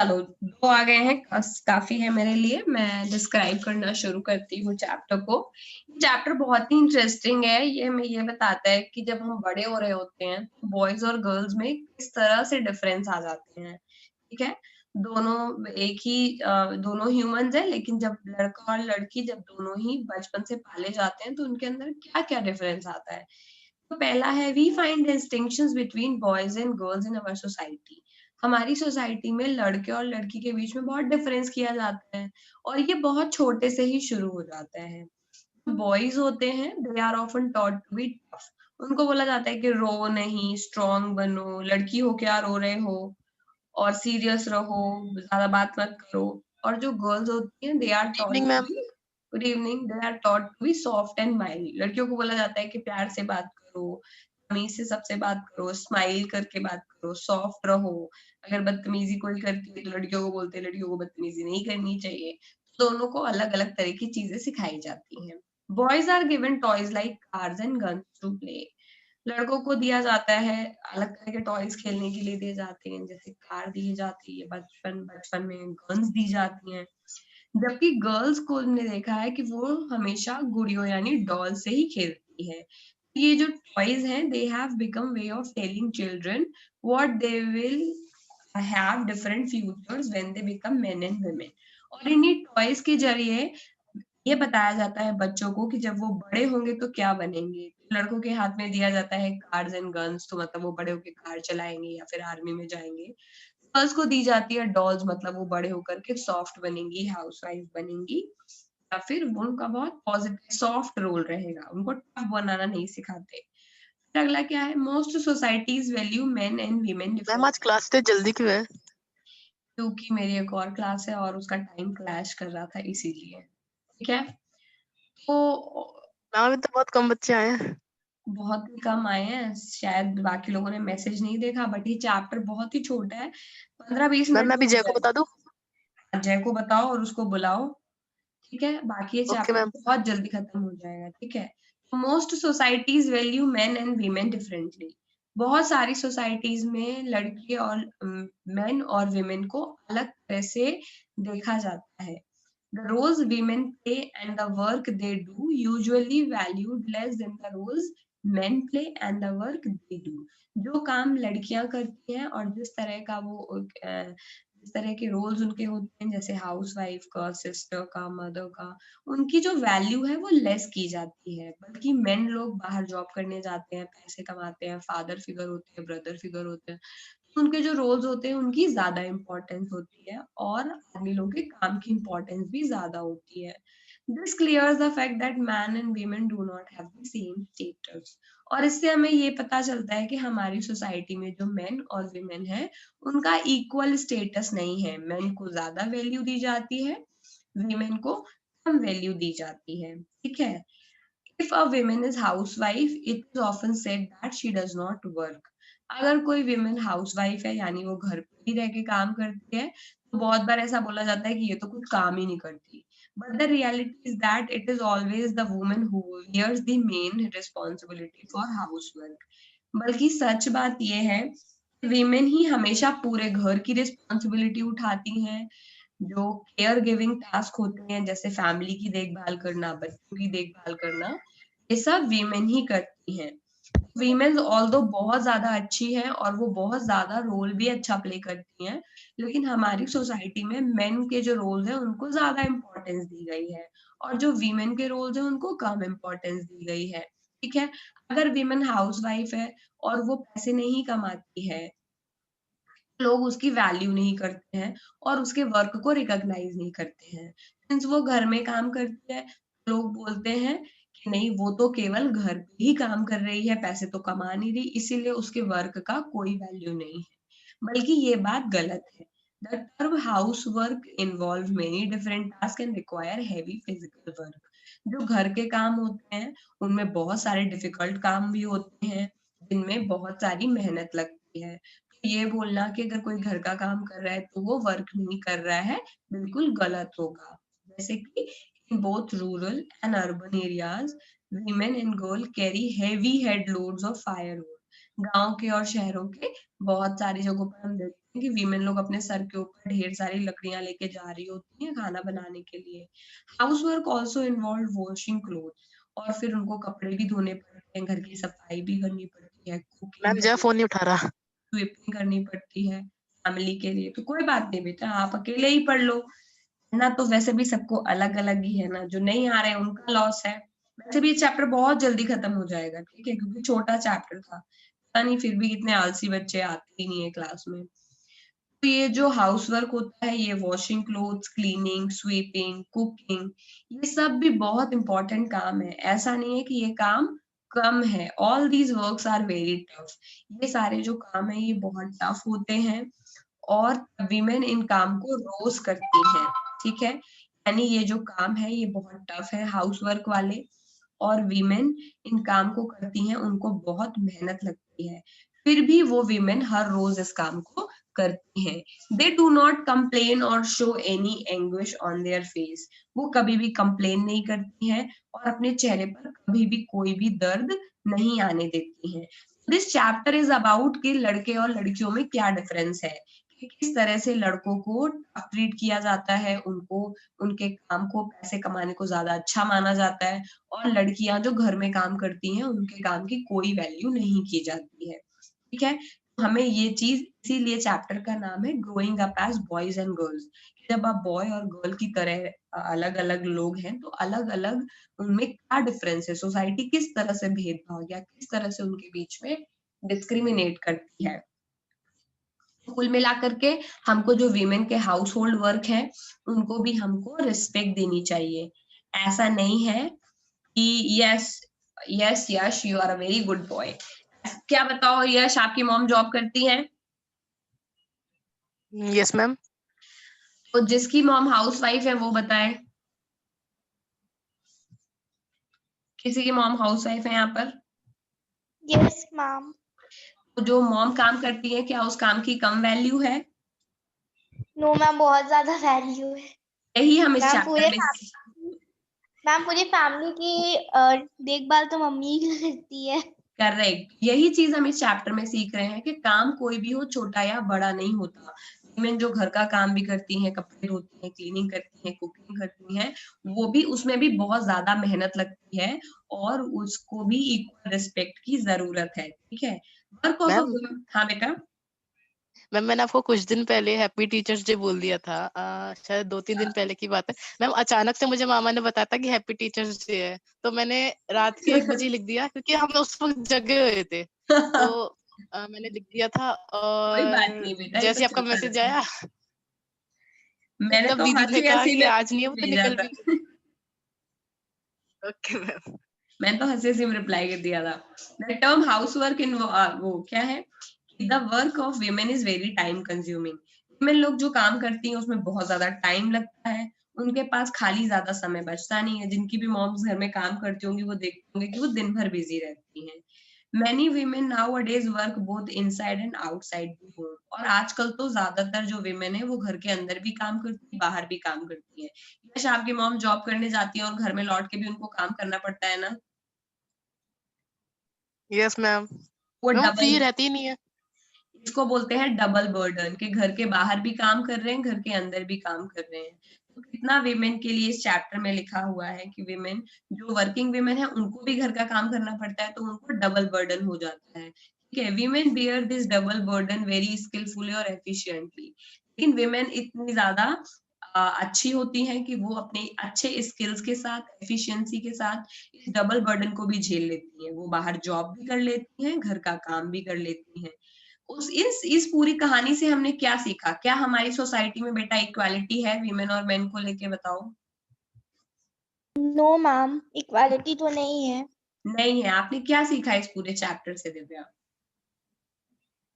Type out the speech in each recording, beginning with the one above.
चलो 2 आ गए हैं, काफी है मेरे लिए। मैं डिस्क्राइब करना शुरू करती हूँ चैप्टर को। चैप्टर बहुत ही इंटरेस्टिंग है। ये बताता है कि जब हम बड़े हो रहे होते हैं, बॉयज और गर्ल्स में किस तरह से डिफरेंस आ जाते हैं। ठीक है, दोनों एक ही दोनों ह्यूमंस हैं, लेकिन जब लड़का और लड़की जब दोनों ही बचपन से पाले जाते हैं तो उनके अंदर क्या-क्या डिफरेंस आता है। तो पहला है, we find distinctions between boys and girls in our society. हमारी सोसाइटी में लड़के और लड़की के बीच में बहुत डिफरेंस किया जाता है, और ये बहुत छोटे से ही शुरू हो जाता है। बॉयज होते हैं, they are often taught to be tough. उनको बोला जाता है कि रो नहीं, स्ट्रांग बनो, लड़की हो क्या रो रहे हो, और सीरियस रहो, ज्यादा बात मत करो। और जो गर्ल्स होती हैं, they are told evening to ma'am. Be good evening, they are taught to be soft and mild. लड़कियों को बोला जाता है कि प्यार से बात करो, तमीज से सबसे बात करो, स्माइल करके बात करो, सॉफ्ट रहो। अगर बदतमीजी कोई करती है तो लड़कियों को बोलते हैं लड़कियों को बदतमीजी नहीं करनी चाहिए। दोनों को अलग अलग तरह की चीजें सिखाई जाती हैं। Boys are given toys like cars and guns to play. लड़कों को दिया जाता है, अलग तरह के टॉयज खेलने के लिए दिए जाते हैं, जैसे कार दी जाती है, बचपन बचपन में गन्स दी जाती हैं। जबकि गर्ल्स को हमने देखा है कि वो हमेशा गुड़ियों यानी डॉल से ही खेलती है। ये जो टॉयज हैं, they have become way of telling children what they will have different futures when they become main and women. और इन्हीं टॉयज के जरिए ये बताया जाता है बच्चों को कि जब वो बड़े होंगे तो क्या बनेंगे। लड़कों के हाथ में दिया जाता है कार्स एंड गन्स, तो मतलब वो बड़े होके कार चलाएंगे या फिर आर्मी में जाएंगे। गर्ल्स को दी जाती है डॉल्स, मतलब वो बड़े होकर के सॉफ्ट बनेंगी, हाउसवाइफ बनेंगी, या फिर वो उनका बहुत पॉजिटिव सॉफ्ट रोल रहेगा, उनको टफ बनाना नहीं सिखाते। फिर अगला क्या है, most societies value main and women ma'am आज डिफरेंटली। क्लास टेस्ट जल्दी क्यों है? क्योंकि मेरी एक और क्लास है और उसका टाइम क्लैश कर रहा था, इसीलिए। ठीक है, तो मैम अभी तो बहुत कम बच्चे आए हैं। बहुत ही कम आए हैं, शायद बाकी लोगों ने मैसेज नहीं देखा, बट ये चैप्टर बहुत ही छोटा है, 15-20 मैम मिनट मैं में अभी हो जय को बता दूं? जाएगा। जय को बताओ और उसको बुलाओ। ठीक है, बाकी ये ओके चैप्टर मैम। बहुत जल्दी खत्म हो जाएगा। ठीक है, most societies value main and women differently. बहुत सारी सोसाइटीज में लड़के और मेन और विमेन को अलग तरह से देखा जाता है। The roles women play and the work they do usually valued less than the roles men play and the work they do. जो काम लड़कियां करती हैं और जिस तरह का जिस तरह के रोल्स उनके होते हैं, जैसे हाउस वाइफ का, सिस्टर का, मदर का, उनकी जो वैल्यू है वो लेस की जाती है। बल्कि मेन लोग बाहर जॉब करने जाते हैं, पैसे कमाते हैं, फादर फिगर होते हैं, ब्रदर फिगर होते हैं, उनके जो रोल्स होते हैं उनकी ज्यादा इम्पोर्टेंस होती है, और आदमी लोगों के काम की इम्पोर्टेंस भी ज्यादा होती है। This clears the fact that man and women do not have the same status. और इससे हमें ये पता चलता है कि हमारी सोसाइटी में जो मेन और वीमेन है, उनका इक्वल स्टेटस नहीं है। मेन को ज्यादा वैल्यू दी जाती है, वीमेन को कम वैल्यू दी जाती है। ठीक है, If a woman is housewife, it is often said that she does not work. अगर कोई women housewife है, यानी वो घर पे ही रह के काम करती है, तो बहुत बार ऐसा बोला जाता है कि ये तो कुछ काम ही नहीं करती। But the reality is that it is always the woman who bears the main responsibility for housework. बल्कि सच बात ये है, women ही हमेशा पूरे घर की रिस्पॉन्सिबिलिटी उठाती हैं। जो केयर गिविंग टास्क होते हैं, जैसे फैमिली की देखभाल करना, बच्चों की देखभाल करना, ये सब वीमेन ही करती हैं। वीमेन ऑल्दो बहुत ज्यादा अच्छी हैं और वो बहुत ज्यादा रोल भी अच्छा प्ले करती हैं, लेकिन हमारी सोसाइटी में मेन के जो रोल्स हैं उनको ज्यादा इम्पोर्टेंस दी गई है, और जो वीमेन के रोल्स हैं उनको कम इम्पोर्टेंस दी गई है। ठीक है, अगर वीमेन हाउसवाइफ है और वो पैसे नहीं कमाती है, लोग उसकी वैल्यू नहीं करते हैं और उसके वर्क को रिकॉग्नाइज नहीं करते हैं। सिंस वो घर में काम करती है, लोग बोलते हैं कि नहीं, वो तो केवल घर पे ही काम कर रही है, पैसे तो कमा नहीं रही, इसीलिए उसके वर्क का कोई वैल्यू नहीं है। बल्कि ये बात गलत है। The term house work involve many different task and require heavy physical work. जो घर के काम होते हैं उनमें बहुत सारे डिफिकल्ट काम भी होते हैं, जिनमें बहुत सारी मेहनत लगती है। ये बोलना कि अगर कोई घर का काम कर रहा है तो वो वर्क नहीं कर रहा है, बिल्कुल गलत होगा। जैसे कि in both rural and urban areas, women and girl carry heavy head loads of firewood. गांव के और शहरों के बहुत सारी जगहों पर हम देखते हैं कि वीमेन लोग अपने सर के ऊपर ढेर सारी लकड़ियां लेके जा रही होती हैं खाना बनाने के लिए। House work also involve washing cloth, और फिर उनको कपड़े भी धोने पड़ते हैं, घर की सफाई भी करनी पड़ती है, कुकिंग मैम जय करनी, फोन नहीं उठा रहा। स्वीपिंग करनी पड़ती है फैमिली के लिए। तो कोई बात नहीं बेटा, आप अकेले ही पढ़ लो ना, तो वैसे भी सबको अलग अलग ही है ना, जो नहीं आ रहे हैं उनका लॉस है। वैसे भी ये चैप्टर बहुत जल्दी खत्म हो जाएगा, ठीक है, क्योंकि छोटा चैप्टर था। पता नहीं फिर भी इतने आलसी बच्चे आते ही नहीं है क्लास में। तो ये जो हाउस वर्क होता है, ये washing clothes, cleaning, sweeping, cooking, ये सब भी बहुत इंपॉर्टेंट काम है। ऐसा नहीं है कि ये काम कम है। All these works are very tough. ये सारे जो काम है ये बहुत टफ होते हैं, और वीमेन इन काम को रोज करती हैं, ठीक है। यानी ये जो काम है ये बहुत टफ है हाउस वर्क वाले, और वीमेन इन काम को करती हैं, उनको बहुत मेहनत लगती है। फिर भी वो वीमेन हर रोज इस काम को करती हैं। दे डू नॉट कंप्लेन और show any anguish on their face. वो कभी भी कंप्लेन नहीं करती हैं, और अपने चेहरे पर कभी भी कोई भी दर्द नहीं आने देती हैं। दिस चैप्टर इज अबाउट कि लड़के और लड़कियों में क्या डिफरेंस है, कि किस तरह से लड़कों को ट्रीट किया जाता है, उनको उनके काम को पैसे कमाने को ज्यादा अच्छा माना जाता है, और लड़कियां जो घर में काम करती हैं उनके काम की कोई वैल्यू नहीं की जाती है, ठीक है। तो हमें ये चीज, इसीलिए चैप्टर का नाम है growing up as boys and girls. जब आप बॉय और गर्ल की तरह अलग अलग लोग हैं, तो अलग अलग उनमें क्या डिफरेंस है, सोसाइटी किस तरह से भेदभाव या किस तरह से उनके बीच में डिस्क्रिमिनेट करती है। कुल मिलाकर के हमको जो वीमेन के हाउस होल्ड वर्क है उनको भी हमको रिस्पेक्ट देनी चाहिए। ऐसा नहीं है कि yes yes Yash you are a very good boy. क्या बताओ यश, आपकी मॉम जॉब करती है? Yes ma'am. तो जिसकी मॉम हाउस वाइफ है वो बताए, किसी की मॉम हाउस वाइफ है यहाँ पर? Yes ma'am. तो जो मॉम काम करती है, क्या उस काम की कम वैल्यू है? नो मैम, बहुत ज्यादा वैल्यू है। यही हम इस मैम चैप्टर में पूरी फैमिली की देखभाल तो मम्मी ही करती है। करेक्ट, यही चीज हम इस चैप्टर में सीख रहे हैं कि काम कोई भी हो, छोटा या बड़ा नहीं होता। वीमेन जो घर का काम भी करती हैं, कपड़े धोती हैं, क्लीनिंग करती हैं, कुकिंग करती हैं, वो भी, उसमें भी बहुत ज्यादा मेहनत लगती है, और उसको भी इक्वल रिस्पेक्ट की जरूरत है, ठीक है। वर्क ऑफ मैम हाँ बेटा। मैम मैंने आपको कुछ दिन पहले हैप्पी टीचर्स डे बोल दिया था, शायद 2-3 दिन पहले की बात है। मैम अचानक से मुझे मामा ने बताया था कि हैप्पी टीचर्स डे है, तो मैंने रात के 1 बजे लिख दिया, क्योंकि हम उस वक्त जगे हुए थे। तो मैंने लिख दिया था, कोई बात और नहीं बेटा, ये तो जैसे आपका चलता मैसेज रहता है। आया मैंने तब तो दीदी ने हंसी कहा हंसी कि में आज नहीं है, वो तो भेजा निकल था। भी गई। Okay ma'am. मैंने तो हंसी हंसी में रिप्लाई कर दिया था। The term house work in वो क्या है, the work of women is very time consuming. Women लोग जो काम करती हैं उसमें बहुत ज्यादा टाइम लगता है, उनके पास खाली ज्यादा समय बचता नहीं है। जिनकी भी मॉम्स घर में काम करती होंगी वो देखते होंगे कि वो दिन भर बिजी रहती हैं। मैनी वीमेन नाउ अडेज work both inside and outside the home. और आजकल तो ज्यादातर जो वीमेन है वो घर के अंदर भी काम करती है, बाहर भी काम करती है। यश, आपकी मॉम जॉब करने जाती है और घर में लौट के भी उनको काम करना पड़ता है ना? Yes ma'am. वो मैम डबल, फ्री रहती ही नहीं है। इसको बोलते हैं डबल बर्डन, के घर के बाहर भी काम कर रहे हैं, घर के अंदर भी काम कर रहे हैं। तो कितना वीमेन के लिए इस चैप्टर में लिखा हुआ है कि वीमेन, जो वर्किंग वीमेन है उनको भी घर का काम करना पड़ता है, तो उनको डबल बर्डन हो जाता है, ठीक है। Women bear this double burden very skilfully और एफिशिएंटली। लेकिन वीमेन इतनी ज्यादा अच्छी होती हैं कि वो अपने अच्छे स्किल्स के साथ, एफिशिएंसी के साथ इस डबल बर्डन को भी झेल लेती हैं। वो बाहर जॉब भी कर लेती हैं, घर का काम भी कर लेती हैं। इस पूरी कहानी से हमने क्या सीखा? क्या हमारी सोसाइटी में बेटा इक्वालिटी है वीमेन और मेन को लेके, बताओ? नो मैम, इक्वालिटी तो नहीं है। नहीं है। आपने क्या सीखा इस पूरे चैप्टर से दिव्या?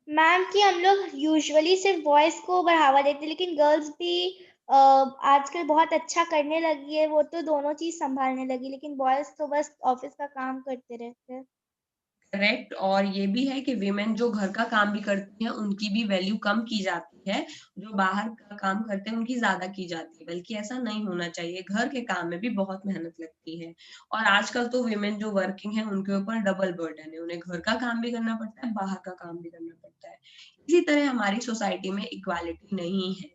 मैम कि हम लोग यूजुअली सिर्फ बॉयज को बढ़ावा देते, लेकिन गर्ल्स भी आजकल बहुत अच्छा करने लगी है। वो तो दोनों चीज संभालने लगी, लेकिन बॉयज तो बस ऑफिस का काम करते रहते हैं। करेक्ट। और ये भी है कि वीमेन जो घर का काम भी करती हैं उनकी भी वैल्यू कम की जाती है, जो बाहर का काम करते हैं उनकी ज्यादा की जाती है, बल्कि ऐसा नहीं होना चाहिए। घर के काम में भी बहुत मेहनत लगती है और आजकल तो वीमेन जो वर्किंग है उनके ऊपर डबल बर्डन है, उन्हें घर का काम भी करना पड़ता है, बाहर का काम भी करना पड़ता है। इसी तरह हमारी सोसाइटी में इक्वालिटी नहीं है,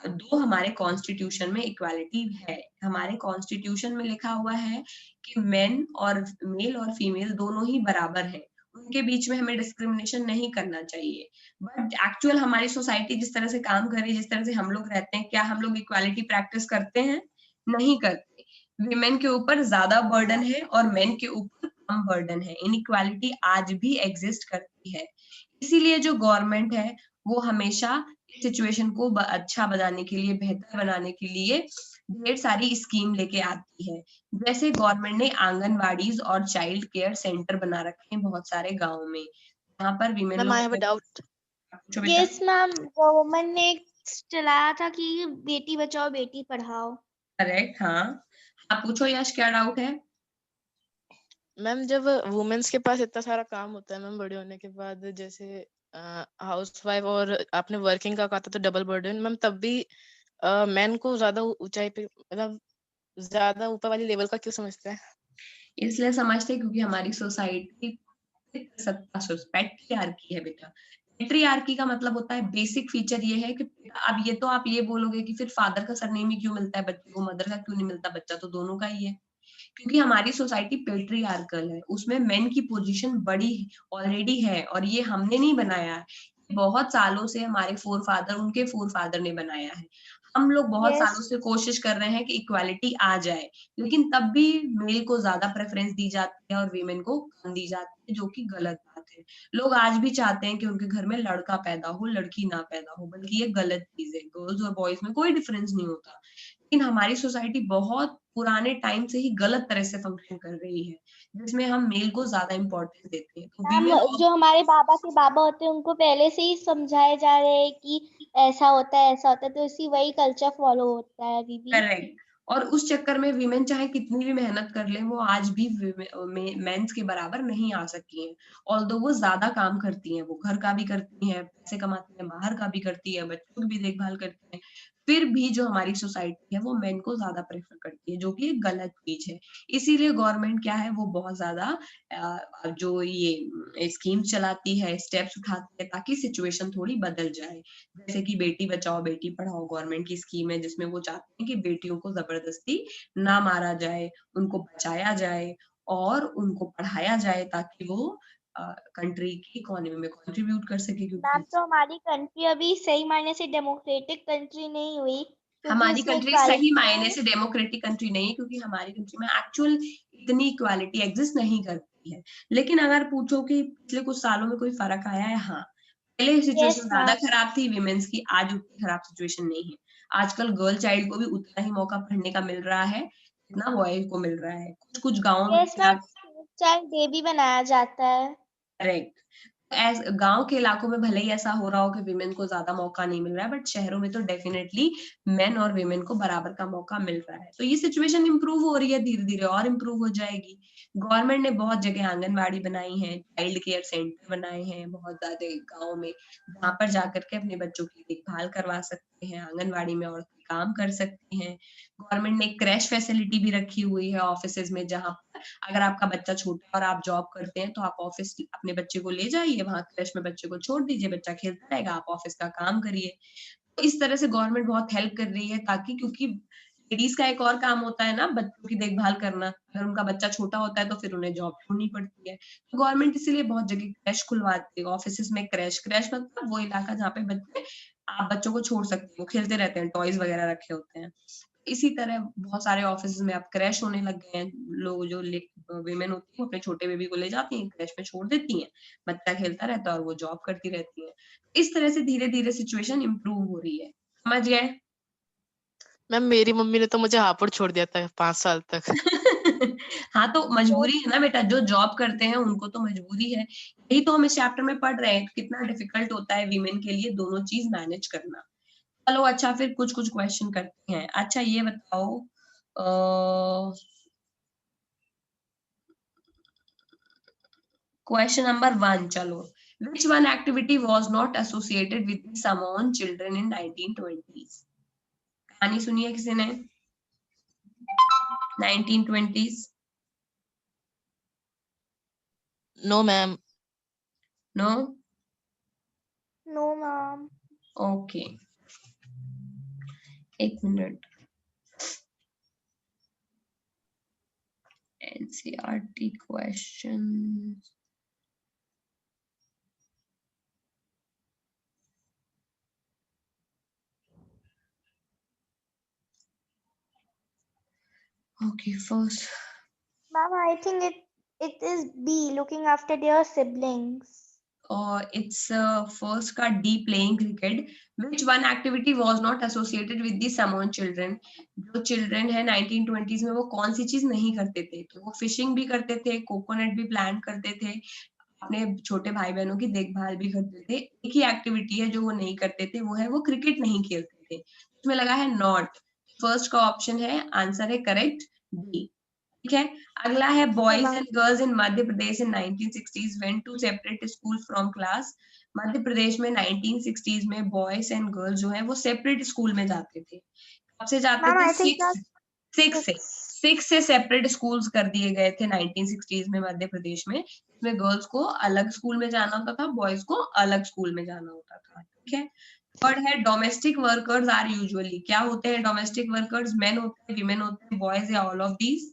दो हमारे कॉन्स्टिट्यूशन में इक्वालिटी है। हमारे कॉन्स्टिट्यूशन में लिखा हुआ है कि मेन और मेल और फीमेल दोनों ही बराबर हैं, उनके बीच में हमें डिस्क्रिमिनेशन नहीं करना चाहिए। बट एक्चुअल हमारी सोसाइटी जिस तरह से काम कर रही है, जिस तरह से हम लोग रहते हैं, क्या हम लोग इक्वालिटी प्रैक्टिस करते हैं? नहीं करते। विमेन के ऊपर ज्यादा बर्डन है और मेन के ऊपर कम बर्डन है। इनइक्वालिटी आज भी एग्जिस्ट करती है। इसीलिए जो गवर्नमेंट है वो हमेशा सिचुएशन को अच्छा बनाने के लिए, बेहतर बनाने के लिए ढेर सारी स्कीम लेके आती है। जैसे गवर्नमेंट ने आंगनवाड़ीज और चाइल्ड केयर सेंटर बना रखे हैं बहुत सारे गाँव में, जहाँ पर विमेन मैम आई लोग हैव अ डाउट। पूछो बेटा। यस मैम, गवर्नमेंट ने चलाया था कि बेटी बचाओ बेटी पढ़ाओ। करेक्ट, हाँ। आप पूछो यश, क्या डाउट है? मैम जब वुमेन्स के पास इतना सारा काम होता है मैम बड़े होने के बाद, जैसे हाउसवाइफ और आपने वर्किंग का कहा था तो डबल बर्डन मैम, तब भी मैन को ज्यादा ऊंचाई पे, मतलब ज्यादा ऊपर वाली लेवल का क्यों समझते हैं? इसलिए समझते हैं क्योंकि हमारी सोसाइटी सत्ता पैट्रियार्की है बेटा। पैट्रियार्की का मतलब होता है, बेसिक फीचर ये है कि अब ये तो आप ये बोलोगे कि फिर फादर का सरनेम ही क्यों मिलता है बच्चे को, मदर का क्यों नहीं मिलता? बच्चा तो दोनों का ही है। क्योंकि हमारी सोसाइटी पेट्रियार्कल है, उसमें मेन की पोजीशन बड़ी ऑलरेडी है और ये हमने नहीं बनाया है, बहुत सालों से हमारे फोर फादर, उनके फोर फादर ने बनाया है। हम लोग बहुत यस सालों से कोशिश कर रहे हैं कि इक्वालिटी आ जाए, लेकिन तब भी मेल को ज्यादा प्रेफरेंस दी जाती है और वीमेन को कम दी जाती है, जो कि गलत बात है। लोग आज भी चाहते हैं कि उनके घर में लड़का पैदा हो, लड़की ना पैदा हो, बल्कि ये गलत चीज है। गर्ल्स और बॉयज में कोई डिफरेंस नहीं होता। लेकिन हमारी सोसाइटी बहुत पुराने टाइम से ही गलत तरह से फंक्शन कर रही है, जिसमें हम मेल को ज्यादा इम्पोर्टेंस देते हैं। तो मैम, वीमेन जो हमारे बाबा के बाबा होते हैं उनको पहले से ही समझाए जा रहे हैं कि ऐसा होता है ऐसा होता है, तो इसी वही कल्चर फॉलो होता है अभी भी। करेक्ट। और उस चक्कर में वीमेन चाहे कितनी भी मेहनत कर ले, वो आज भी मेंस के बराबर नहीं आ सकी हैं। ऑल्दो वो ज्यादा काम करती हैं, वो घर का भी करती हैं, पैसे कमाती हैं, बाहर का भी करती है, बच्चों की भी देखभाल करती हैं, फिर भी जो हमारी सोसाइटी है वो मेन को ज्यादा प्रेफर करती है, जो कि एक गलत चीज है। इसीलिए गवर्नमेंट क्या है, वो बहुत ज्यादा जो ये स्कीम चलाती है, स्टेप्स उठाती है, ताकि सिचुएशन थोड़ी बदल जाए। जैसे कि बेटी बचाओ बेटी पढ़ाओ गवर्नमेंट की स्कीम है, जिसमें वो चाहते हैं कि बेटियों को जबरदस्ती ना मारा जाए, उनको बचाया जाए और उनको पढ़ाया जाए, ताकि वो कंट्री की इकोनॉमी में कंट्रीब्यूट कर सके। मैम, क्योंकि तो हमारी कंट्री अभी सही मायने से डेमोक्रेटिक कंट्री नहीं हुई, क्योंकि हमारी उसमें कंट्री सही इक्वालिटी मायने नहीं। से डेमोक्रेटिक कंट्री नहीं है, क्योंकि हमारी कंट्री में एक्चुअल इतनी इक्वालिटी एग्जिस्ट नहीं करती है। लेकिन अगर पूछो कि पिछले कुछ सालों में कोई फर्क आया है, हाँ। पहले यस सिचुएशन ज्यादा मैम। खराब थी विमेन्स की, आज उतनी खराब सिचुएशन नहीं है। आजकल गर्ल चाइल्ड को भी उतना ही मौका पढ़ने का मिल रहा है जितना बॉयज को मिल रहा है। कुछ कुछ गाँव यस मैम, चाइल्ड डे भी बनाया जाता है। करेक्ट। गांव के इलाकों में भले ही ऐसा हो रहा हो कि विमेन को ज्यादा मौका नहीं मिल रहा है, बट शहरों में तो डेफिनेटली मेन और विमेन को बराबर का मौका मिल रहा है। तो ये सिचुएशन इंप्रूव हो रही है, धीरे धीरे और इम्प्रूव हो जाएगी। गवर्नमेंट ने बहुत जगह आंगनबाड़ी बनाई है, चाइल्ड केयर सेंटर बनाए हैं बहुत ज्यादा गाँव में, जहाँ पर जाकर के अपने बच्चों की देखभाल करवा सकते हैं, आंगनबाड़ी में औरतें काम कर सकती हैं। गवर्नमेंट ने क्रैश फैसिलिटी भी रखी हुई है ऑफिसेज में, जहाँ पर अगर आपका बच्चा छोटा है और आप जॉब करते हैं, तो आप ऑफिस अपने बच्चे को ले जाइए, वहां क्रैश में बच्चे को छोड़ दीजिए, बच्चा खेलता रहेगा, आप ऑफिस का काम करिए। तो इस तरह से गवर्नमेंट बहुत हेल्प कर रही है, ताकि, क्योंकि लेडीज का एक और काम होता है ना बच्चों की देखभाल करना, अगर उनका बच्चा छोटा होता है तो फिर उन्हें जॉब छोड़नी पड़ती है। तो गवर्नमेंट इसीलिए बहुत जगह क्रैश खुलवाती है, ऑफिस में क्रैश। क्रैश मतलब वो इलाका जहाँ पे बच्चे, आप बच्चों को छोड़ सकते हो, वो खेलते रहते हैं, टॉयज वगैरह रखे होते हैं। इसी तरह बहुत सारे ऑफिस में अब क्रैश होने लग गए हैं। लोग जो विमेन होती है वो अपने छोटे बेबी को ले जाती हैं, क्रैश में छोड़ देती हैं, बच्चा खेलता रहता है और वो जॉब करती रहती है। इस तरह से धीरे धीरे सिचुएशन इम्प्रूव हो रही है। समझ गए? मैम मेरी मम्मी ने तो मुझे हापुड़ छोड़ दिया था 5 साल तक। हाँ, तो मजबूरी है ना बेटा, जो जॉब करते हैं उनको तो मजबूरी है। यही तो हम इस चैप्टर में पढ़ रहे हैं, कितना डिफिकल्ट होता है वीमेन के लिए दोनों चीज मैनेज करना। चलो अच्छा, फिर कुछ कुछ क्वेश्चन करते हैं। अच्छा ये बताओ, क्वेश्चन नंबर 1 चलो, which one activity was not associated with the Samoan children in 1920s? कहानी सुनी है किसी ने? 1920s? No ma'am. No? No, ma'am. Okay. एक minute. NCERT questions. Okay, first. Ma'am, I think it is B, looking after their siblings. It's first का D, playing cricket. Which one activity was not associated with the Samoan children? जो children है 1920s में वो कौन सी चीज नहीं करते थे? तो वो फिशिंग भी करते थे, कोकोनट भी प्लांट करते थे, अपने छोटे भाई बहनों की देखभाल भी करते थे। एक ही एक्टिविटी है जो वो नहीं करते थे, वो है वो क्रिकेट नहीं खेलते थे। इसमें लगा है नॉट। फर्स्ट का ऑप्शन है, आंसर है करेक्ट डी। ठीक है, अगला है boys and girls in Madhya Pradesh in 1960s went to separate school from class. Madhya Pradesh में 1960s में बॉयज एंड गर्ल्स जो है वो सेपरेट स्कूल में जाते थे। कब से जाते Ma'am, थे? I think सिक्स से सेपरेट स्कूल्स कर दिए गए थे 1960s में मध्य प्रदेश में। इसमें गर्ल्स को अलग स्कूल में जाना होता था, बॉयज को अलग स्कूल में जाना होता था। ठीक है, थर्ड है डोमेस्टिक वर्कर्स आर यूजुअली, क्या होते हैं डोमेस्टिक वर्कर्स? मेन होते हैं, विमेन होते हैं, बॉयज या all of these?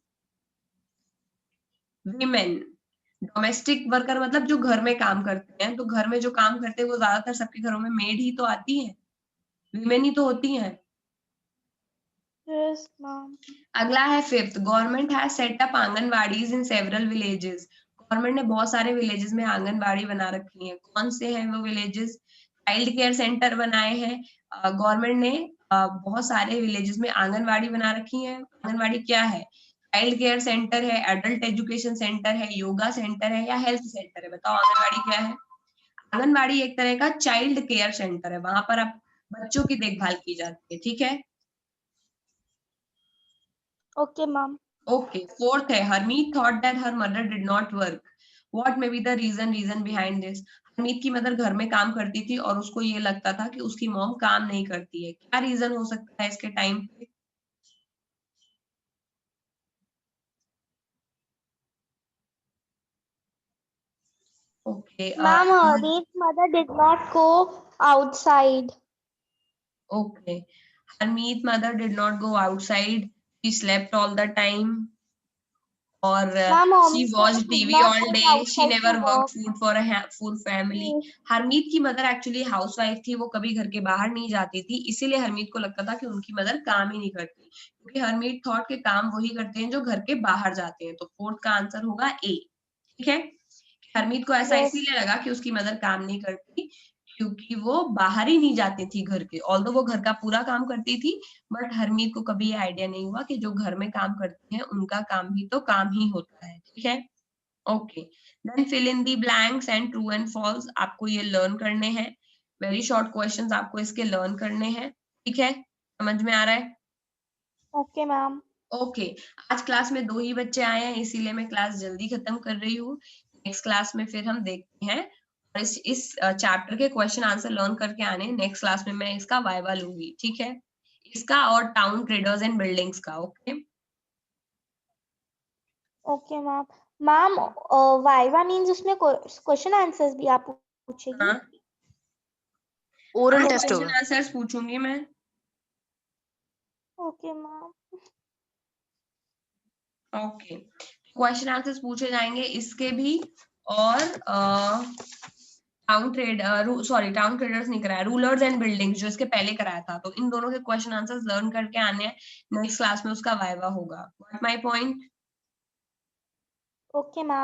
Women. Domestic worker मतलब जो घर में काम करते हैं, तो घर में जो काम करते हैं वो ज्यादातर सबके घरों में मेड ही तो आती है, विमेन ही तो होती हैं। yes, ma'am. अगला है fifth, government has set up anganwadis in several villages. Government ने बहुत सारे विलेजेस में आंगनबाड़ी बना रखी है। कौन से हैं वो विलेजेस? चाइल्ड केयर सेंटर बनाए हैं गवर्नमेंट ने। बहुत सारे विलेजेस में आंगनबाड़ी बना रखी है। आंगनबाड़ी क्या है? चाइल्ड केयर सेंटर है, एडल्ट एजुकेशन सेंटर है, योगा सेंटर है या हेल्थ सेंटर है? बताओ आंगनबाड़ी क्या है? आंगनबाड़ी एक तरह का चाइल्ड केयर सेंटर है, वहां पर आप बच्चों की देखभाल की जाती है। ठीक है, Okay, ma'am. ओके। फोर्थ है, Harmeet thought that her mother did not work. What may be the reason behind this? Harmeet की मदर घर में काम करती थी और उसको ये लगता था कि उसकी मॉम काम नहीं करती है। क्या रीजन हो सकता है इसके टाइम पे? Okay Ma'am, Harmeet's mother did not go outside. Okay, Harmeet mother did not go outside, she slept all the time, और Ma'am, she Harmeet's mother watched did TV not all go day. She outside never to worked work. food for a full family. Harmeet की mother actually housewife थी, वो कभी घर के बाहर नहीं जाती थी, इसीलिए हरमीत को लगता था कि उनकी मदर काम ही नहीं करती, क्योंकि हरमीत थॉट के काम वही करते हैं जो घर के बाहर जाते हैं। तो फोर्थ का आंसर होगा ए। ठीक है, हरमीत को ऐसा Yes. इसीलिए लगा कि उसकी मदर काम नहीं करती क्योंकि वो बाहर ही नहीं जाती थी घर के। ऑल्दो वो घर का पूरा काम करती थी, बट हरमीत को कभी ये आइडिया नहीं हुआ कि जो घर में काम करते हैं उनका काम भी तो काम ही होता है। ठीक है, okay. Then fill in the blanks and true and false, आपको ये लर्न करने हैं। वेरी शॉर्ट क्वेश्चंस आपको इसके लर्न करने हैं। ठीक है, समझ में आ रहा है? Okay, ma'am. ओके, आज क्लास में 2 ही बच्चे आए हैं, इसीलिए मैं क्लास जल्दी खत्म कर रही हूँ। नेक्स्ट क्लास में फिर हम देखते हैं, और इस चैप्टर के क्वेश्चन आंसर लर्न करके आने। नेक्स्ट क्लास में मैं इसका वाइवा लूंगी। ठीक है, इसका और टाउन ट्रेडर्स एंड बिल्डिंग्स का। Okay Okay, ma'am. Ma'am, Viva means उसमें question answers भी आप पूछेगी? हाँ, ओरल Okay, टेस्ट क्वेश्चन होगा। आंसर्स पूछूंगी मैं। Okay, ma'am. Okay, question answers पूछे जाएंगे इसके भी, और टाउन ट्रेडर्स नहीं कराया, रूलर्स एंड बिल्डिंग्स जो इसके पहले कराया था। तो इन दोनों के क्वेश्चन आंसर्स लर्न करके आने हैं। नेक्स्ट क्लास में उसका वाइवा होगा। What my point? Okay, ma'am.